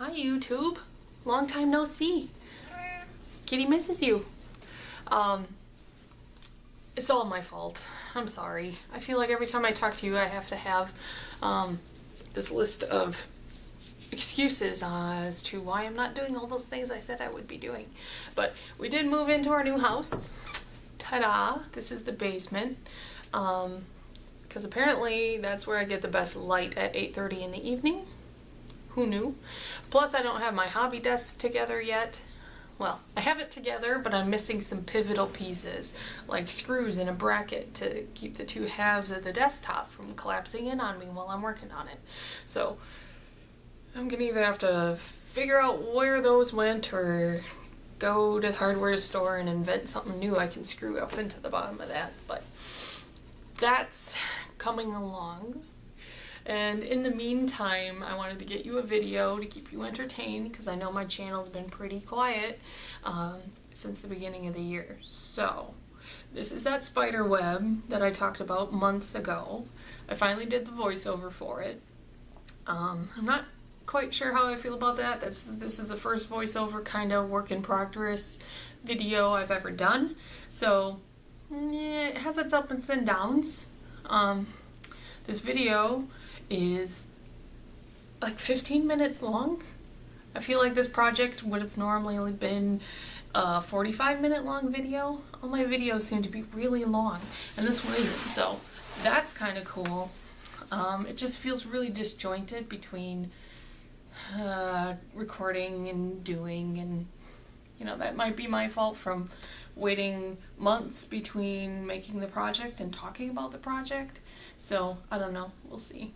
Hi YouTube, long time no see. Kitty misses you. It's all my fault. I'm sorry. I feel like every time I talk to you I have to have this list of excuses as to why I'm not doing all those things I said I would be doing. But we did move into our new house. Ta-da! This is the basement. Because apparently that's where I get the best light at 8:30 in the evening. Who knew? Plus I don't have my hobby desk together yet. Well, I have it together, but I'm missing some pivotal pieces, like screws and a bracket to keep the two halves of the desktop from collapsing in on me while I'm working on it. So I'm gonna either have to figure out where those went or go to the hardware store and invent something new I can screw up into the bottom of that. But that's coming along. And in the meantime, I wanted to get you a video to keep you entertained because I know my channel's been pretty quiet since the beginning of the year. So this is that spider web that I talked about months ago. I finally did the voiceover for it. I'm not quite sure how I feel about that. This is the first voiceover kind of work in progress video I've ever done. So yeah, it has its ups and downs. This video is like 15 minutes long. I feel like this project would have normally been a 45-minute long video. All my videos seem to be really long, and this one isn't, so that's kind of cool. It just feels really disjointed between recording and doing, and you know, that might be my fault from waiting months between making the project and talking about the project. So I don't know, we'll see.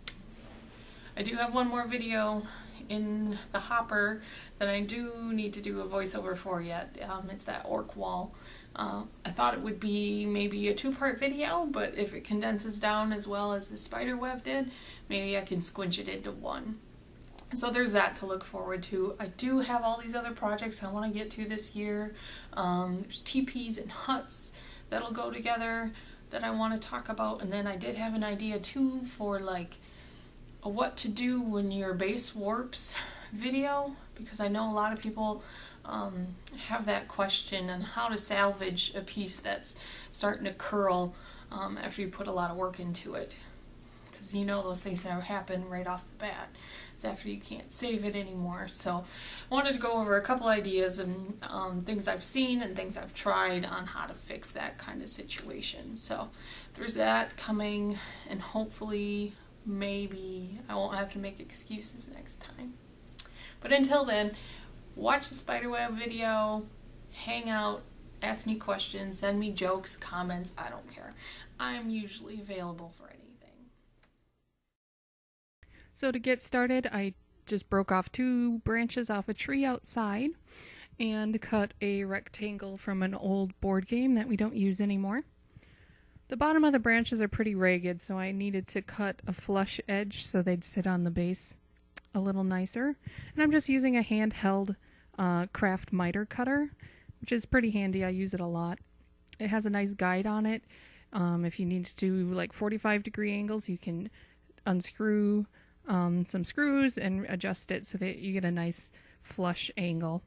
I do have one more video in the hopper that I do need to do a voiceover for yet. It's that orc wall. I thought it would be maybe a two-part video, but if it condenses down as well as the spider web did, maybe I can squinch it into one. So there's that to look forward to. I do have all these other projects I want to get to this year. There's teepees and huts that'll go together that I want to talk about, and then I did have an idea too for like a what to do when your base warps video, because I know a lot of people have that question on how to salvage a piece that's starting to curl after you put a lot of work into it. Because you know those things that happen right off the bat. It's after you can't save it anymore. So I wanted to go over a couple ideas and things I've seen and things I've tried on how to fix that kind of situation. So there's that coming, and hopefully maybe I won't have to make excuses next time. But until then, watch the spiderweb video, hang out, ask me questions, send me jokes, comments, I don't care. I'm usually available for anything. So to get started, I just broke off 2 branches off a tree outside and cut a rectangle from an old board game that we don't use anymore. The bottom of the branches are pretty ragged, so I needed to cut a flush edge so they'd sit on the base a little nicer. And I'm just using a handheld craft miter cutter, which is pretty handy. I use it a lot. It has a nice guide on it. If you need to do like 45-degree angles, you can unscrew some screws and adjust it so that you get a nice flush angle.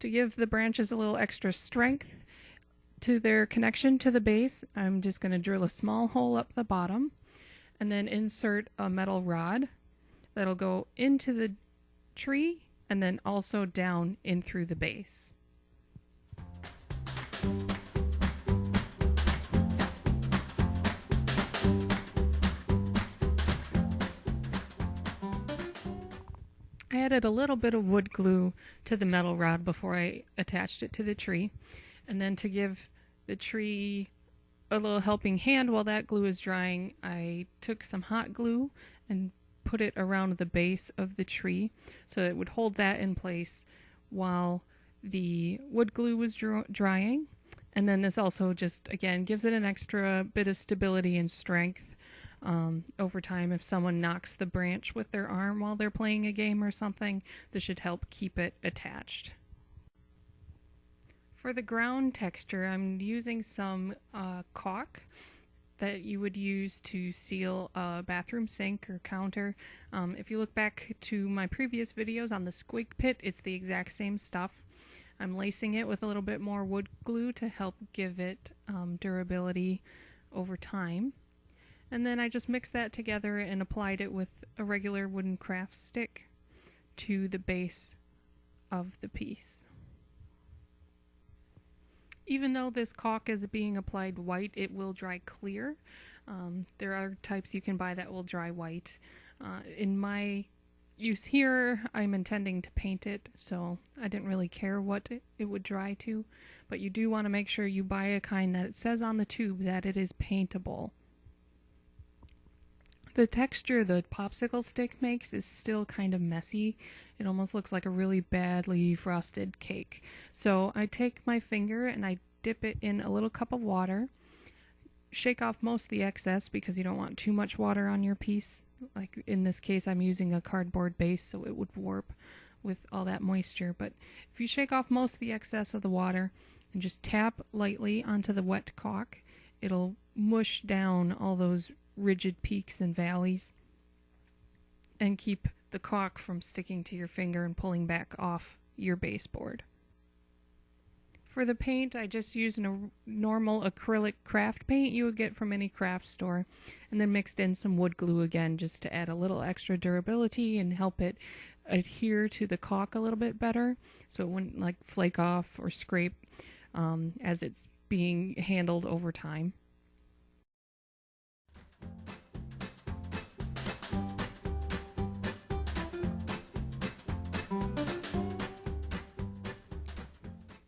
To give the branches a little extra strength to their connection to the base, I'm just going to drill a small hole up the bottom and then insert a metal rod that'll go into the tree and then also down in through the base. I added a little bit of wood glue to the metal rod before I attached it to the tree. And then to give the tree a little helping hand while that glue is drying, I took some hot glue and put it around the base of the tree so it would hold that in place while the wood glue was drying. And then this also just, again, gives it an extra bit of stability and strength. Over time, if someone knocks the branch with their arm while they're playing a game or something, this should help keep it attached. For the ground texture, I'm using some caulk that you would use to seal a bathroom sink or counter. If you look back to my previous videos on the squig pit, it's the exact same stuff. I'm lacing it with a little bit more wood glue to help give it durability over time. And then I just mixed that together and applied it with a regular wooden craft stick to the base of the piece. Even though this caulk is being applied white, it will dry clear. There are types you can buy that will dry white. In my use here, I'm intending to paint it, so I didn't really care what it would dry to. But you do want to make sure you buy a kind that it says on the tube that it is paintable. The texture the popsicle stick makes is still kind of messy. It almost looks like a really badly frosted cake. So I take my finger and I dip it in a little cup of water, shake off most of the excess because you don't want too much water on your piece. Like in this case, I'm using a cardboard base, so it would warp with all that moisture. But if you shake off most of the excess of the water and just tap lightly onto the wet caulk, it'll mush down all those rigid peaks and valleys and keep the caulk from sticking to your finger and pulling back off your baseboard. For the paint, I just used a normal acrylic craft paint you would get from any craft store, and then mixed in some wood glue again just to add a little extra durability and help it adhere to the caulk a little bit better so it wouldn't like flake off or scrape as it's being handled over time.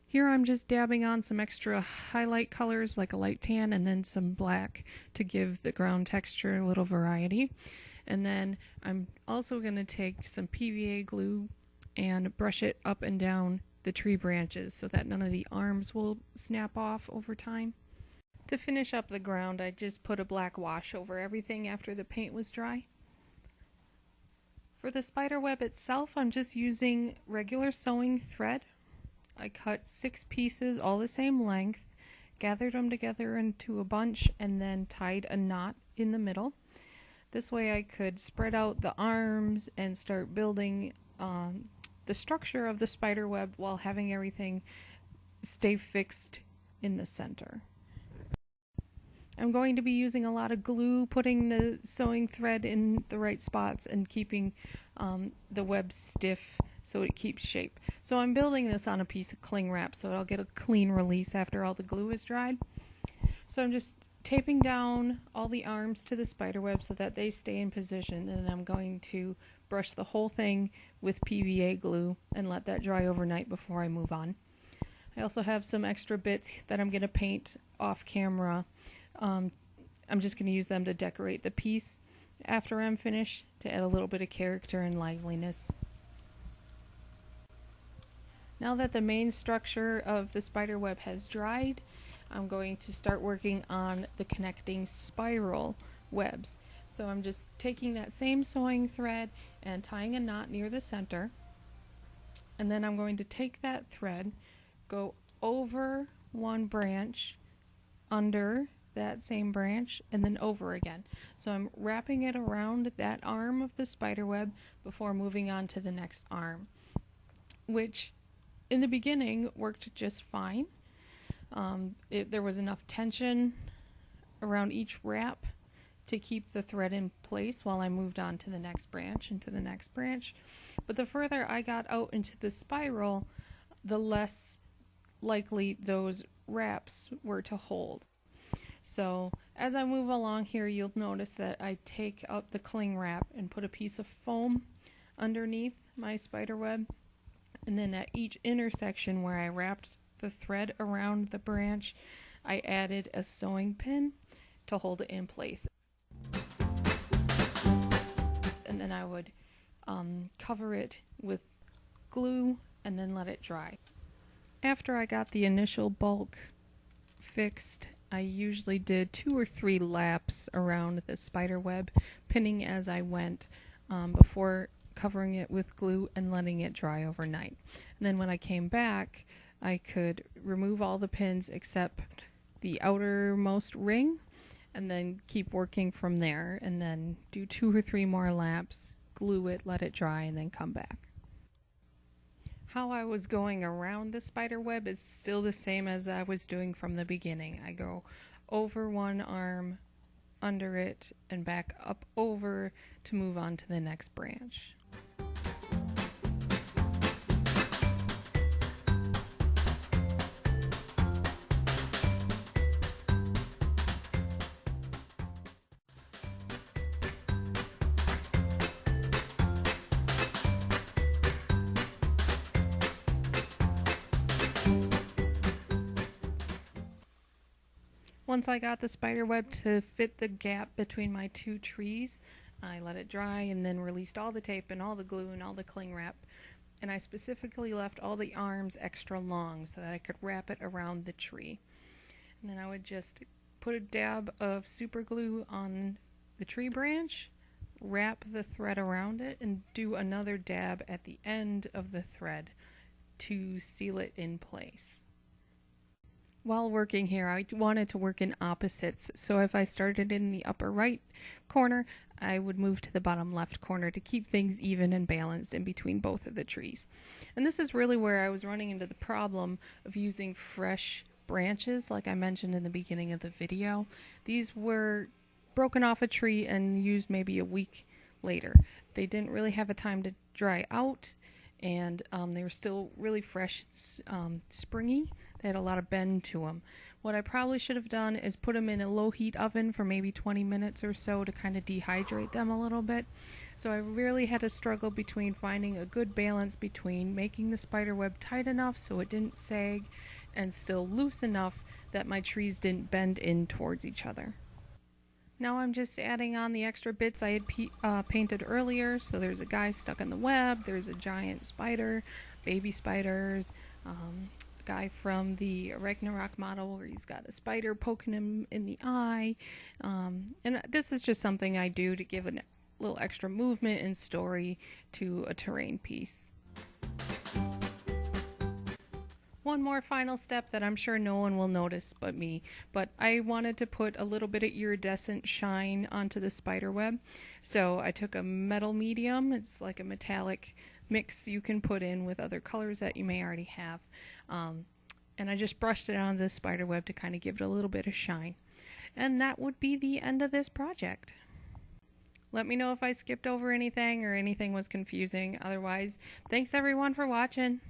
Here I'm just dabbing on some extra highlight colors like a light tan and then some black to give the ground texture a little variety. And then I'm also going to take some PVA glue and brush it up and down the tree branches so that none of the arms will snap off over time. To finish up the ground, I just put a black wash over everything after the paint was dry. For the spiderweb itself, I'm just using regular sewing thread. I cut 6 pieces, all the same length, gathered them together into a bunch, and then tied a knot in the middle. This way I could spread out the arms and start building the structure of the spiderweb while having everything stay fixed in the center. I'm going to be using a lot of glue, putting the sewing thread in the right spots and keeping the web stiff so it keeps shape. So I'm building this on a piece of cling wrap so I'll get a clean release after all the glue is dried. So I'm just taping down all the arms to the spiderweb so that they stay in position, and then I'm going to brush the whole thing with PVA glue and let that dry overnight before I move on. I also have some extra bits that I'm going to paint off camera. I'm just going to use them to decorate the piece after I'm finished to add a little bit of character and liveliness. Now that the main structure of the spiderweb has dried, I'm going to start working on the connecting spiral webs. So I'm just taking that same sewing thread and tying a knot near the center, and then I'm going to take that thread, go over one branch, under that same branch, and then over again. So I'm wrapping it around that arm of the spiderweb before moving on to the next arm, which in the beginning worked just fine. There was enough tension around each wrap to keep the thread in place while I moved on to the next branch and to the next branch. But the further I got out into the spiral, the less likely those wraps were to hold. So as I move along here, you'll notice that I take up the cling wrap and put a piece of foam underneath my spiderweb, and then at each intersection where I wrapped the thread around the branch, I added a sewing pin to hold it in place. And then I would cover it with glue and then let it dry. After I got the initial bulk fixed, I usually did 2 or 3 laps around the spiderweb, pinning as I went before covering it with glue and letting it dry overnight. And then when I came back, I could remove all the pins except the outermost ring and then keep working from there, and then do 2 or 3 more laps, glue it, let it dry, and then come back. How I was going around the spider web is still the same as I was doing from the beginning. I go over one arm, under it, and back up over to move on to the next branch. Once I got the spider web to fit the gap between my 2 trees, I let it dry and then released all the tape and all the glue and all the cling wrap. And I specifically left all the arms extra long so that I could wrap it around the tree. And then I would just put a dab of super glue on the tree branch, wrap the thread around it, and do another dab at the end of the thread to seal it in place. While working here, I wanted to work in opposites, so if I started in the upper right corner, I would move to the bottom left corner to keep things even and balanced in between both of the trees. And this is really where I was running into the problem of using fresh branches, like I mentioned in the beginning of the video. These were broken off a tree and used maybe a week later. They didn't really have a time to dry out, and they were still really fresh, springy. They had a lot of bend to them. What I probably should have done is put them in a low heat oven for maybe 20 minutes or so to kind of dehydrate them a little bit. So I really had to struggle between finding a good balance between making the spider web tight enough so it didn't sag and still loose enough that my trees didn't bend in towards each other. Now I'm just adding on the extra bits I had painted earlier. So there's a guy stuck in the web, there's a giant spider, baby spiders, guy from the Ragnarok model where he's got a spider poking him in the eye. And this is just something I do to give a little extra movement and story to a terrain piece. One more final step that I'm sure no one will notice but me, but I wanted to put a little bit of iridescent shine onto the spider web. So I took a metal medium, it's like a metallic mix you can put in with other colors that you may already have. And I just brushed it onto the spider web to kind of give it a little bit of shine. And that would be the end of this project. Let me know if I skipped over anything or anything was confusing. Otherwise, thanks everyone for watching.